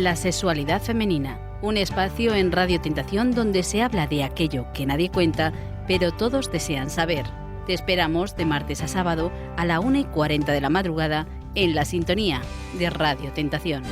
La sexualidad femenina, un espacio en Radio Tentación donde se habla de aquello que nadie cuenta, pero todos desean saber. Te esperamos de martes a sábado a la 1:40 de la madrugada en la sintonía de Radio Tentación.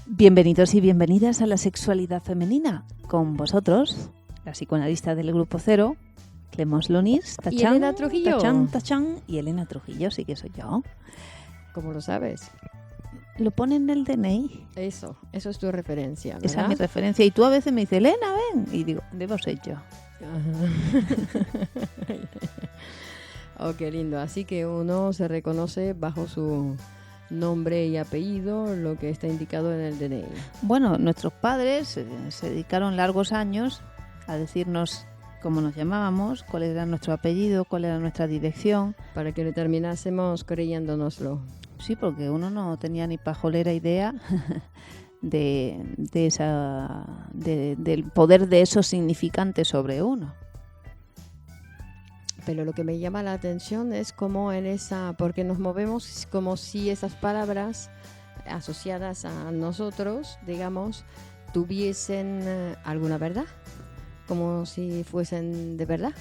Bienvenidos y bienvenidas a la sexualidad femenina. Con vosotros, la psicoanalista del Grupo Cero, Clemos Lunis, y Elena Trujillo. Tachán, y Elena Trujillo, sí que soy yo. ¿Cómo lo sabes? Lo pone en el DNI. Eso es tu referencia, ¿verdad? Esa es mi referencia. Y tú a veces me dices, Elena, ven. Y digo, debo ser yo. Oh, qué lindo. Así que uno se reconoce bajo su nombre y apellido, lo que está indicado en el DNI. Bueno, nuestros padres se dedicaron largos años a decirnos cómo nos llamábamos, cuál era nuestro apellido, cuál era nuestra dirección. Para que terminásemos creyéndonoslo. Sí, porque uno no tenía ni pajolera idea del poder de esos significantes sobre uno. Pero lo que me llama la atención es cómo porque nos movemos como si esas palabras asociadas a nosotros, digamos, tuviesen alguna verdad, como si fuesen de verdad.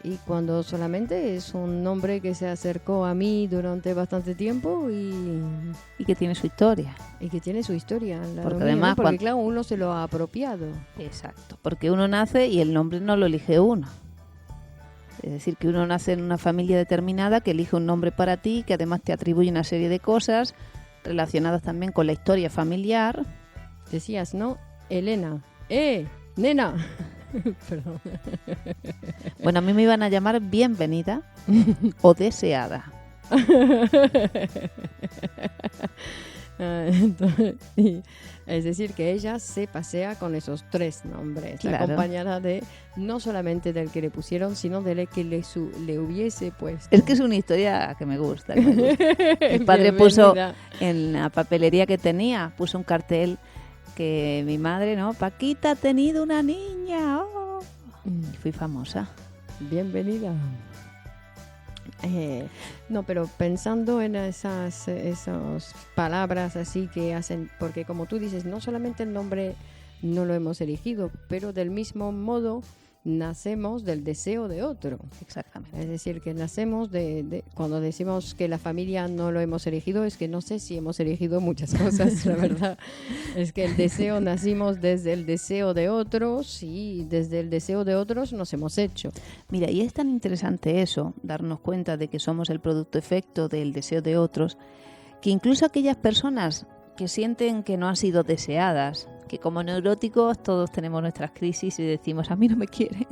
Y cuando solamente es un nombre que se acercó a mí durante bastante tiempo y que tiene su historia. Y que tiene su historia. Porque además, porque claro, uno se lo ha apropiado. Exacto, porque uno nace y el nombre no lo elige uno. Es decir, que uno nace en una familia determinada que elige un nombre para ti, que además te atribuye una serie de cosas relacionadas también con la historia familiar. Decías, ¿no? Elena. Nena. Perdón. Bueno, a mí me iban a llamar bienvenida o deseada. Es decir, que ella se pasea con esos tres nombres, claro. Acompañada de no solamente del que le pusieron, sino del que le hubiese puesto. Es que es una historia que me gusta. Mi padre puso en la papelería que tenía, puso un cartel que mi madre, ¿no? Paquita ha tenido una niña. Oh. Fui famosa. Bienvenida. No, pero pensando en esas palabras así que hacen, porque como tú dices, no solamente el nombre no lo hemos elegido, pero del mismo modo nacemos del deseo de otro. Exactamente. Es decir, que nacemos cuando decimos que la familia no lo hemos elegido, es que no sé si hemos elegido muchas cosas, la verdad. Es que el deseo, nacimos desde el deseo de otros y desde el deseo de otros nos hemos hecho. Mira, y es tan interesante eso, darnos cuenta de que somos el producto efecto del deseo de otros, que incluso aquellas personas que sienten que no han sido deseadas, que como neuróticos todos tenemos nuestras crisis y decimos, a mí no me quieren,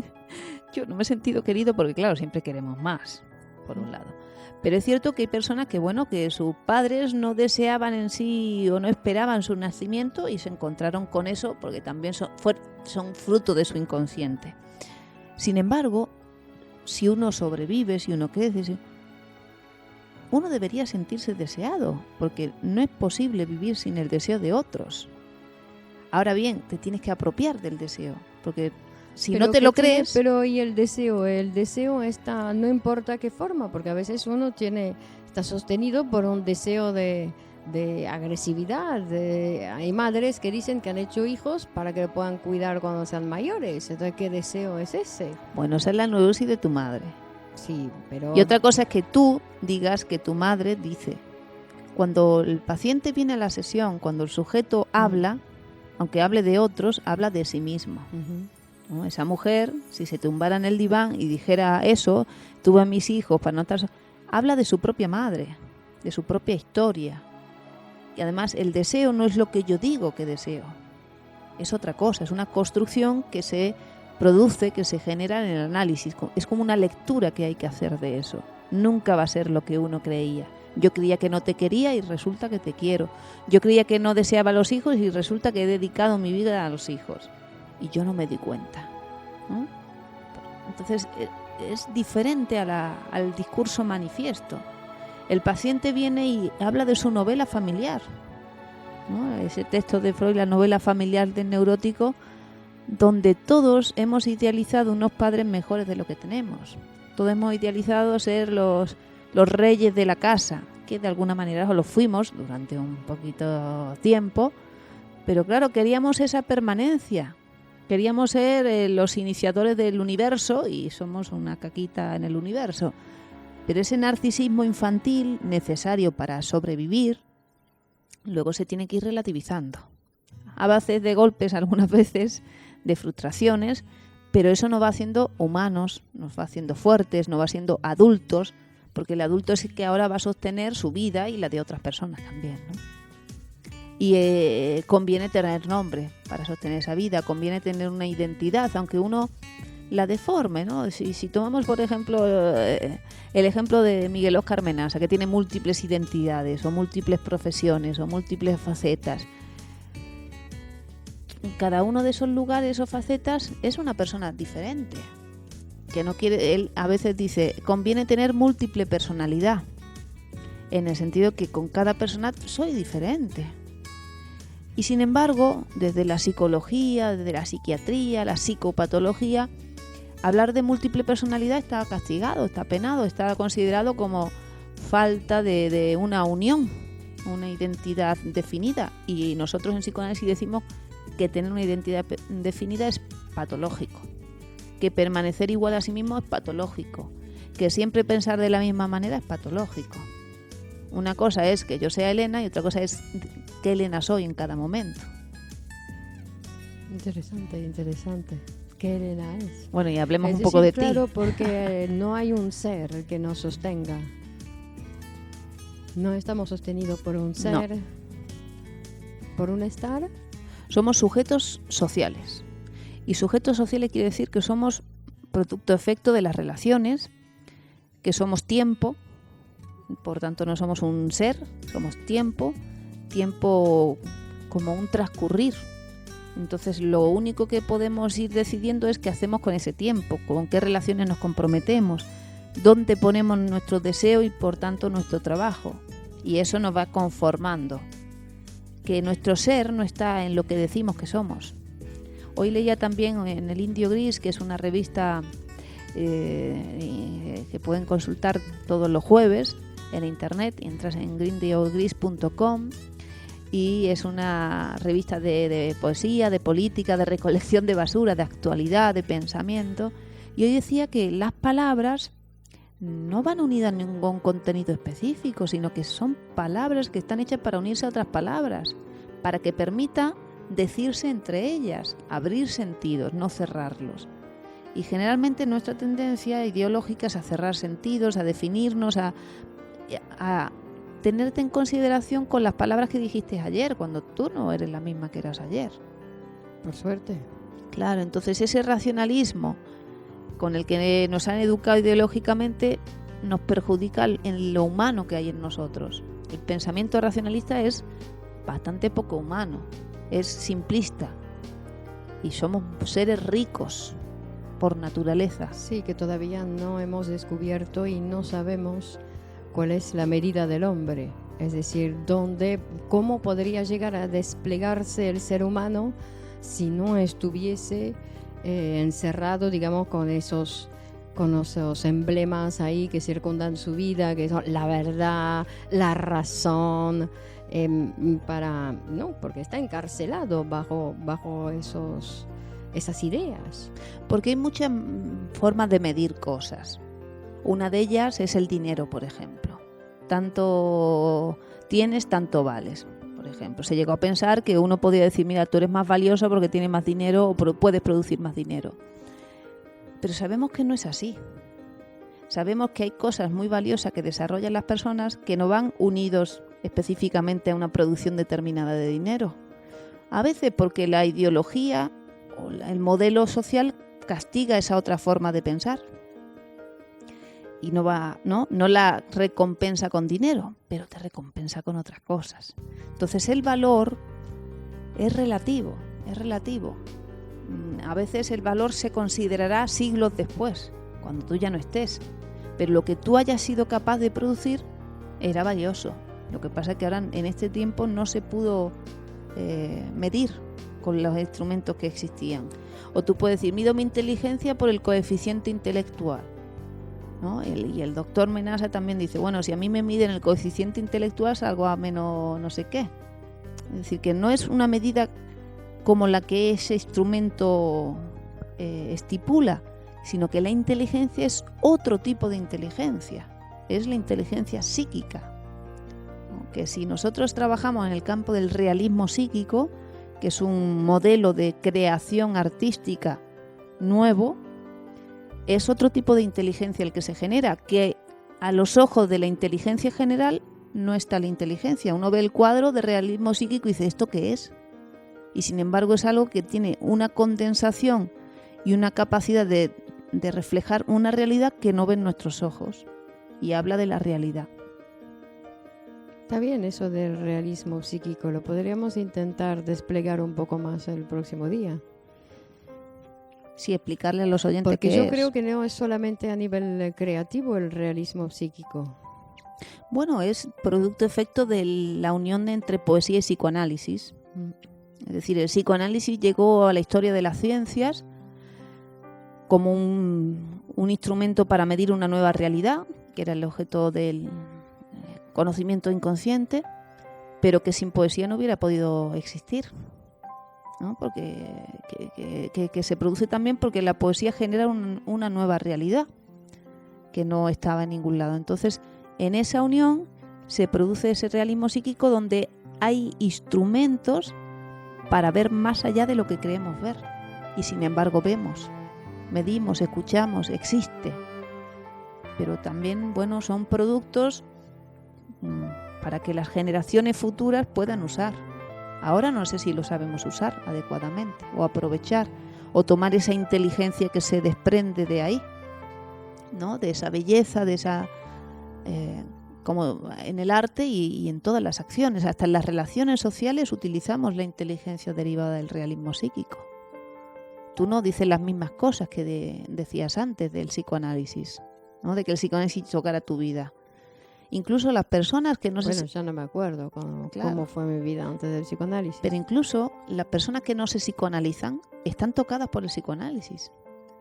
yo no me he sentido querido, porque claro, siempre queremos más, por un lado. Pero es cierto que hay personas que, bueno, que sus padres no deseaban en sí o no esperaban su nacimiento y se encontraron con eso porque también son fruto de su inconsciente. Sin embargo, si uno sobrevive, si uno crece, uno debería sentirse deseado, porque no es posible vivir sin el deseo de otros. Ahora bien, te tienes que apropiar del deseo, porque si no te lo crees... Pero y el deseo está, no importa qué forma, porque a veces uno está sostenido por un deseo de agresividad. Hay madres que dicen que han hecho hijos para que lo puedan cuidar cuando sean mayores. Entonces, ¿qué deseo es ese? Bueno, esa es la neurosis de tu madre. Sí, pero... Y otra cosa es que tú digas que tu madre dice. Cuando el paciente viene a la sesión, cuando el sujeto habla, aunque hable de otros, habla de sí mismo. ¿No? Esa mujer, si se tumbara en el diván y dijera eso, tuve a mis hijos para no estar... Habla de su propia madre, de su propia historia. Y además el deseo no es lo que yo digo que deseo. Es otra cosa, es una construcción que se produce, que se genera en el análisis. Es como una lectura que hay que hacer de eso. Nunca va a ser lo que uno creía. Yo creía que no te quería y resulta que te quiero. Yo creía que no deseaba a los hijos y resulta que he dedicado mi vida a los hijos. Y yo no me di cuenta, ¿no? Entonces es diferente al discurso manifiesto. El paciente viene y habla de su novela familiar, ¿no? Ese texto de Freud, la novela familiar del neurótico, donde todos hemos idealizado unos padres mejores de lo que tenemos. Todos hemos idealizado ser los los reyes de la casa, que de alguna manera lo fuimos durante un poquito tiempo, pero claro, queríamos esa permanencia, queríamos ser los iniciadores del universo y somos una caquita en el universo. Pero ese narcisismo infantil necesario para sobrevivir, luego se tiene que ir relativizando. A base de golpes, algunas veces, de frustraciones, pero eso nos va haciendo humanos, nos va haciendo fuertes, nos va haciendo adultos, porque el adulto es el que ahora va a sostener su vida y la de otras personas también, ¿no? Y conviene tener nombre para sostener esa vida, conviene tener una identidad, aunque uno la deforme, ¿no? Si tomamos, por ejemplo, el ejemplo de Miguel Óscar Menasa, que tiene múltiples identidades, o múltiples profesiones, o múltiples facetas. Cada uno de esos lugares o facetas es una persona diferente. Que no quiere, él a veces dice, conviene tener múltiple personalidad, en el sentido que con cada persona soy diferente. Y sin embargo, desde la psicología, desde la psiquiatría, la psicopatología, hablar de múltiple personalidad está castigado, está penado, está considerado como falta de una unión, una identidad definida. Y nosotros en psicoanálisis decimos que tener una identidad definida es patológico, que permanecer igual a sí mismo es patológico, que siempre pensar de la misma manera es patológico. Una cosa es que yo sea Elena y otra cosa es qué Elena soy en cada momento. Interesante. ¿Qué Elena es? Bueno, y hablemos es un poco de ti. Claro, porque no hay un ser que nos sostenga. No estamos sostenidos por un ser, por un estar. Somos sujetos sociales. Y sujetos sociales quiere decir que somos producto efecto de las relaciones, que somos tiempo, por tanto no somos un ser, somos tiempo como un transcurrir. Entonces lo único que podemos ir decidiendo es qué hacemos con ese tiempo, con qué relaciones nos comprometemos, dónde ponemos nuestro deseo y por tanto nuestro trabajo. Y eso nos va conformando, que nuestro ser no está en lo que decimos que somos. Hoy leía también en el Indio Gris, que es una revista que pueden consultar todos los jueves en internet, entras en grindiogris.com y es una revista de poesía, de política, de recolección de basura, de actualidad, de pensamiento. Y hoy decía que las palabras no van unidas a ningún contenido específico, sino que son palabras que están hechas para unirse a otras palabras, para que permita decirse entre ellas, abrir sentidos, no cerrarlos. Y generalmente nuestra tendencia ideológica es a cerrar sentidos, a definirnos, a tenerte en consideración con las palabras que dijiste ayer, cuando tú no eres la misma que eras ayer. Por suerte. Claro, entonces ese racionalismo con el que nos han educado ideológicamente nos perjudica en lo humano que hay en nosotros. El pensamiento racionalista es bastante poco humano, es simplista y somos seres ricos por naturaleza. Sí, que todavía no hemos descubierto y no sabemos cuál es la medida del hombre, es decir, cómo podría llegar a desplegarse el ser humano si no estuviese encerrado, digamos, con esos emblemas ahí que circundan su vida, que son la verdad, la razón, porque está encarcelado bajo esas ideas. Porque hay muchas formas de medir cosas. Una de ellas es el dinero, por ejemplo. Tanto tienes, tanto vales. Por ejemplo, se llegó a pensar que uno podía decir, mira, tú eres más valioso porque tienes más dinero o puedes producir más dinero. Pero sabemos que no es así. Sabemos que hay cosas muy valiosas que desarrollan las personas que no van unidos específicamente a una producción determinada de dinero. A veces porque la ideología o el modelo social castiga esa otra forma de pensar. Y no la recompensa con dinero, pero te recompensa con otras cosas. Entonces el valor es relativo. A veces el valor se considerará siglos después, cuando tú ya no estés. Pero lo que tú hayas sido capaz de producir era valioso. Lo que pasa es que ahora en este tiempo no se pudo medir con los instrumentos que existían. O tú puedes decir, mido mi inteligencia por el coeficiente intelectual. ¿no? Y el doctor Menasa también dice, bueno, si a mí me miden el coeficiente intelectual salgo a menos no sé qué. Es decir, que no es una medida como la que ese instrumento estipula, sino que la inteligencia es otro tipo de inteligencia, es la inteligencia psíquica. ¿No? Que si nosotros trabajamos en el campo del realismo psíquico, que es un modelo de creación artística nuevo, es otro tipo de inteligencia el que se genera, que a los ojos de la inteligencia general no está la inteligencia. Uno ve el cuadro de realismo psíquico y dice, ¿esto qué es? Y sin embargo es algo que tiene una condensación y una capacidad de reflejar una realidad que no ven nuestros ojos, y habla de la realidad. Está bien eso del realismo psíquico, lo podríamos intentar desplegar un poco más el próximo día. Sí, explicarle a los oyentes porque qué yo es. creo que no es solamente a nivel creativo el realismo psíquico. Bueno, es producto efecto de la unión entre poesía y psicoanálisis. Es decir, el psicoanálisis llegó a la historia de las ciencias como un instrumento para medir una nueva realidad, que era el objeto del conocimiento inconsciente, pero que sin poesía no hubiera podido existir, ¿no? Porque que se produce también porque la poesía genera una nueva realidad que no estaba en ningún lado. Entonces, en esa unión se produce ese realismo psíquico donde hay instrumentos para ver más allá de lo que creemos ver, y sin embargo vemos, medimos, escuchamos, existe. Pero también, bueno, son productos para que las generaciones futuras puedan usar. Ahora no sé si lo sabemos usar adecuadamente, o aprovechar, o tomar esa inteligencia que se desprende de ahí, ¿no? De esa belleza, de esa como en el arte y en todas las acciones, hasta en las relaciones sociales utilizamos la inteligencia derivada del realismo psíquico. Tú no dices las mismas cosas que decías antes del psicoanálisis, ¿no? De que el psicoanálisis tocara tu vida. Incluso las personas que no Bueno, ya no me acuerdo cómo fue mi vida antes del psicoanálisis. Pero incluso las personas que no se psicoanalizan están tocadas por el psicoanálisis.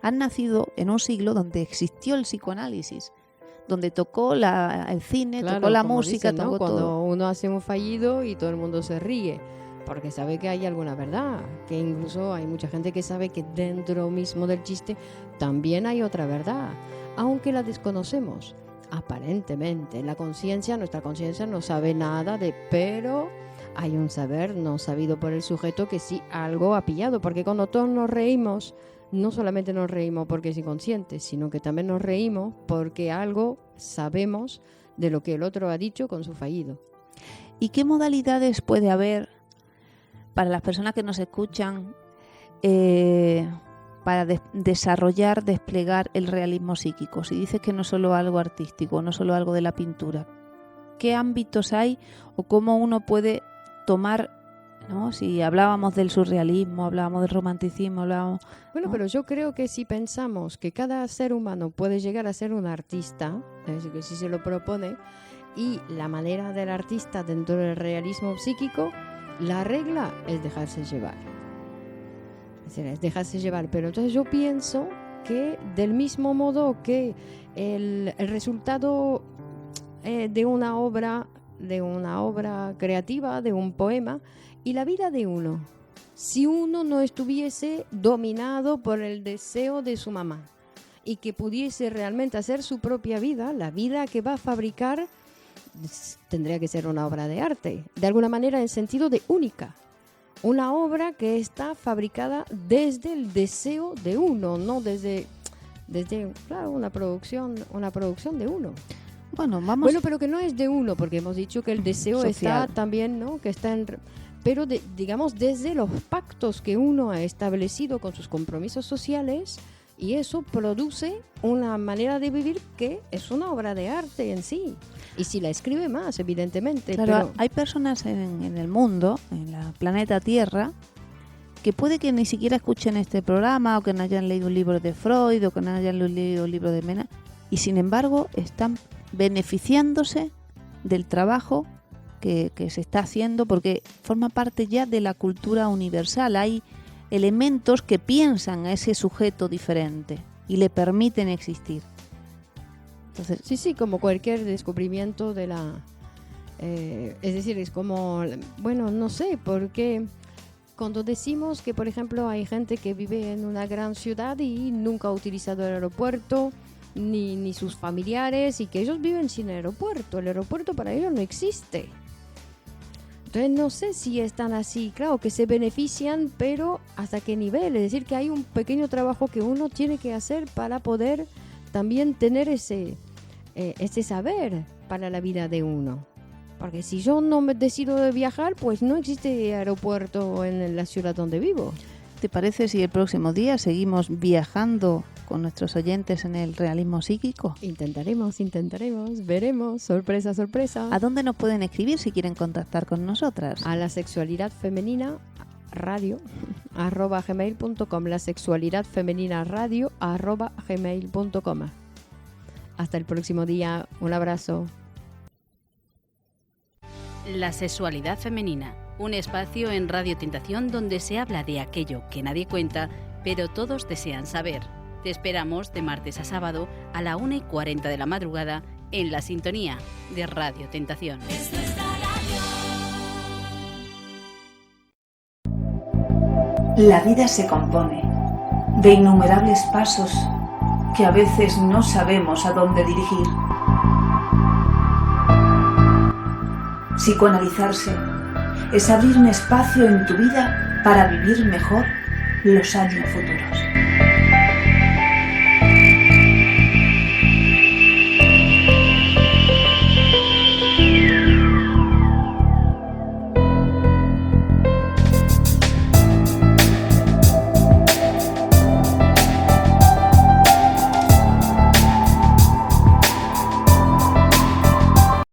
Han nacido en un siglo donde existió el psicoanálisis, donde tocó el cine, claro, tocó la como música, dicen, ¿no? tocó Cuando todo. uno hace un fallido y todo el mundo se ríe, porque sabe que hay alguna verdad, que incluso hay mucha gente que sabe que dentro mismo del chiste también hay otra verdad, aunque la desconocemos. Aparentemente, nuestra conciencia no sabe nada pero hay un saber no sabido por el sujeto que sí algo ha pillado, porque cuando todos nos reímos, no solamente nos reímos porque es inconsciente, sino que también nos reímos porque algo sabemos de lo que el otro ha dicho con su fallido. ¿Y qué modalidades puede haber para las personas que nos escuchan para desarrollar, desplegar el realismo psíquico? Si dices que no es solo algo artístico, no solo algo de la pintura, ¿qué ámbitos hay o cómo uno puede tomar, ¿no? Si hablábamos del surrealismo, hablábamos del romanticismo, hablábamos... Bueno, ¿no? pero yo creo que si pensamos que cada ser humano puede llegar a ser un artista, es decir, que si se lo propone, y la manera del artista dentro del realismo psíquico, la regla es dejarse llevar. Es dejarse llevar, pero entonces yo pienso que del mismo modo que el resultado de una obra creativa, de un poema, y la vida de uno, si uno no estuviese dominado por el deseo de su mamá y que pudiese realmente hacer su propia vida, la vida que va a fabricar tendría que ser una obra de arte, de alguna manera en sentido de única. Una obra que está fabricada desde el deseo de uno, no desde claro, una producción de uno. Bueno, pero que no es de uno, porque hemos dicho que el deseo social. está también, ¿no? Que está pero digamos desde los pactos que uno ha establecido con sus compromisos sociales, y eso produce una manera de vivir que es una obra de arte en sí. Y si la escribe más, evidentemente. Claro, pero hay personas en el mundo, en la planeta Tierra, que puede que ni siquiera escuchen este programa, o que no hayan leído un libro de Freud, o que no hayan leído un libro de Mena, y sin embargo están beneficiándose del trabajo que se está haciendo, porque forma parte ya de la cultura universal. Hay elementos que piensan a ese sujeto diferente y le permiten existir. Entonces, Sí, como cualquier descubrimiento de la... es decir, es como, bueno, no sé, porque cuando decimos que, por ejemplo, hay gente que vive en una gran ciudad y nunca ha utilizado el aeropuerto, ni sus familiares, y que ellos viven sin aeropuerto. El aeropuerto para ellos no existe. Entonces no sé si están así, claro que se benefician, pero ¿hasta qué nivel? Es decir, que hay un pequeño trabajo que uno tiene que hacer para poder también tener ese saber para la vida de uno. Porque si yo no me decido de viajar, pues no existe aeropuerto en la ciudad donde vivo. ¿te parece si el próximo día seguimos viajando con nuestros oyentes en el realismo psíquico? Intentaremos, veremos, sorpresa, sorpresa. ¿A dónde nos pueden escribir si quieren contactar con nosotras? A la sexualidad femenina radio @gmail.com, la sexualidad femenina radio @gmail.com. Hasta el próximo día, un abrazo. La sexualidad femenina, un espacio en Radio Tentación donde se habla de aquello que nadie cuenta, pero todos desean saber. Te esperamos de martes a sábado a la 1:40 de la madrugada en la sintonía de Radio Tentación. La vida se compone de innumerables pasos que a veces no sabemos a dónde dirigir. Psicoanalizarse es abrir un espacio en tu vida para vivir mejor los años futuros.